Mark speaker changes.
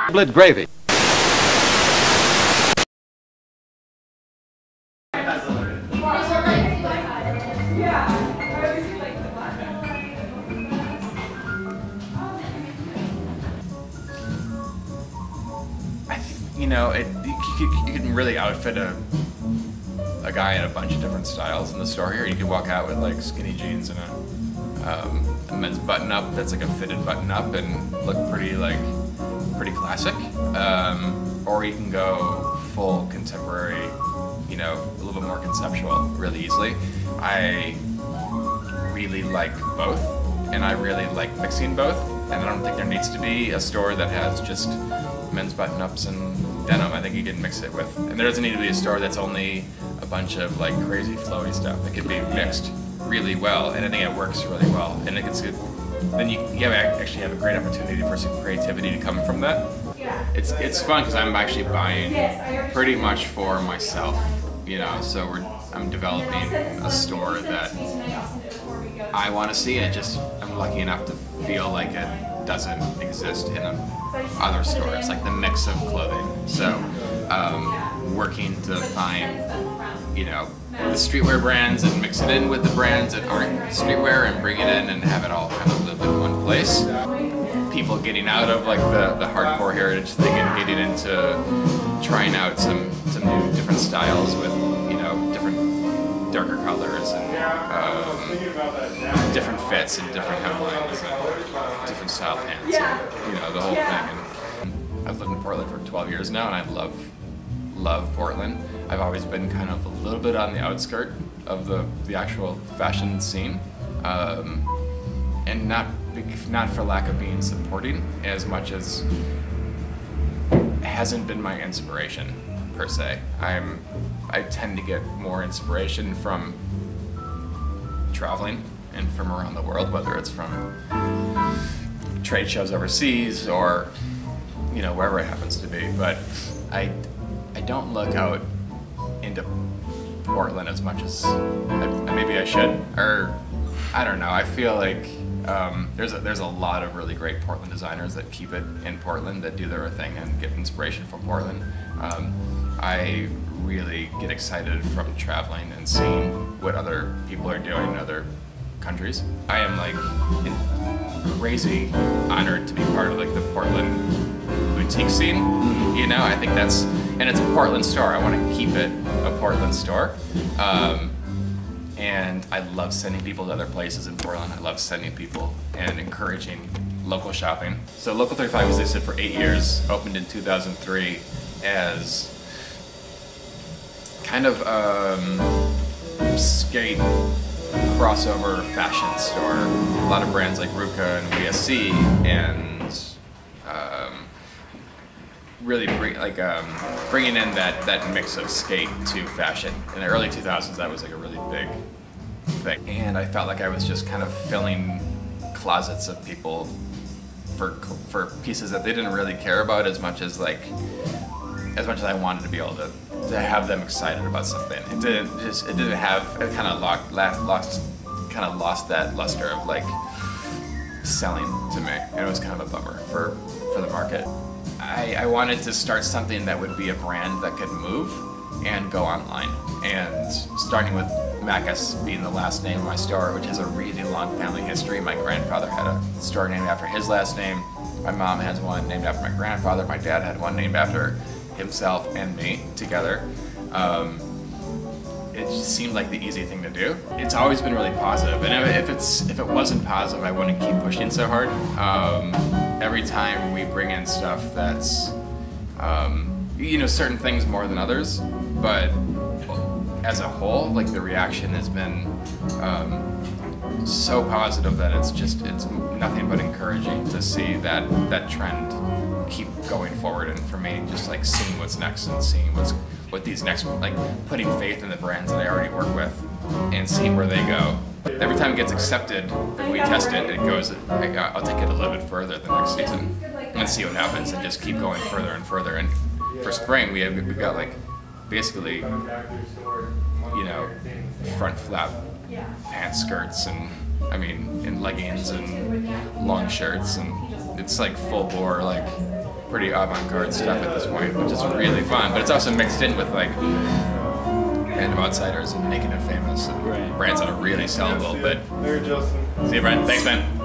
Speaker 1: Split gravy.
Speaker 2: You know, you can really outfit a guy in a bunch of different styles in the store here. You could walk out with like skinny jeans and a men's button-up that's like a fitted button-up and look pretty classic. Or you can go full contemporary, you know, a little bit more conceptual really easily. I really like both, and I really like mixing both, and I don't think there needs to be a store that has just men's button-ups and denim. I think you can mix it with, and there doesn't need to be a store that's only a bunch of like crazy flowy stuff. It can be mixed really well, and I think it works really well. And it gets good. Then you actually have a great opportunity for some creativity to come from that. It's fun because I'm actually buying pretty much for myself, you know. So I'm developing a store that I want to see. I'm lucky enough to feel like it doesn't exist in other stores, like the mix of clothing. So working to find, you know, the streetwear brands and mix it in with the brands that aren't streetwear and bring it in and have it all kind of live in one place. People getting out of like the hardcore heritage thing and getting into trying out some new different styles with, you know, different darker colors and different fits and different hemlines and different style pants and, you know, the whole thing. And I've lived in Portland for 12 years now, and I love Portland. I've always been kind of a little bit on the outskirt of the actual fashion scene, and not for lack of being supporting as much as it hasn't been my inspiration per se. I tend to get more inspiration from traveling and from around the world, whether it's from trade shows overseas or, you know, wherever it happens to be. But I don't look out into Portland as much as maybe I should, or I don't know. I feel like there's a lot of really great Portland designers that keep it in Portland, that do their thing and get inspiration from Portland. I really get excited from traveling and seeing what other people are doing in other countries. I am like crazy honored to be part of like the Portland boutique scene. You know, I think that's, and it's a Portland store. I want to keep it a Portland store. And I love sending people to other places in Portland. I love sending people and encouraging local shopping. So Local 35 existed for 8 years, opened in 2003 as kind of skate crossover fashion store. A lot of brands like Ruka and VSC, and really bringing in that mix of skate to fashion. In the early 2000s, that was like a really big thing. And I felt like I was just kind of filling closets of people for pieces that they didn't really care about as much as I wanted to be able to have them excited about something. It kind of lost that luster of like selling to me, and it was kind of a bummer for the market. I wanted to start something that would be a brand that could move and go online, and starting with MACHUS being the last name of my store, which has a really long family history. My grandfather had a store named after his last name. My mom has one named after my grandfather. My dad had one named after himself and me together. It just seemed like the easy thing to do. It's always been really positive, and if it wasn't positive, I wouldn't keep pushing so hard. Every time we bring in stuff that's, you know, certain things more than others, but as a whole, like the reaction has been so positive that it's nothing but encouraging to see that trend keep going forward, and for me, just like seeing what's next and seeing what these next, like putting faith in the brands that I already work with and seeing where they go. Every time it gets accepted, if we test it, it goes, I'll take it a little bit further the next season and see what happens, and just keep going further and further. And for spring, we've got like basically, you know, front flap pants, skirts, and I mean, in leggings and long shirts, and it's like full bore, like pretty avant-garde stuff at this point, which is really fun. But it's also mixed in with like random outsiders and making it famous and brands that are really sellable. But see you, Brent. Thanks, man.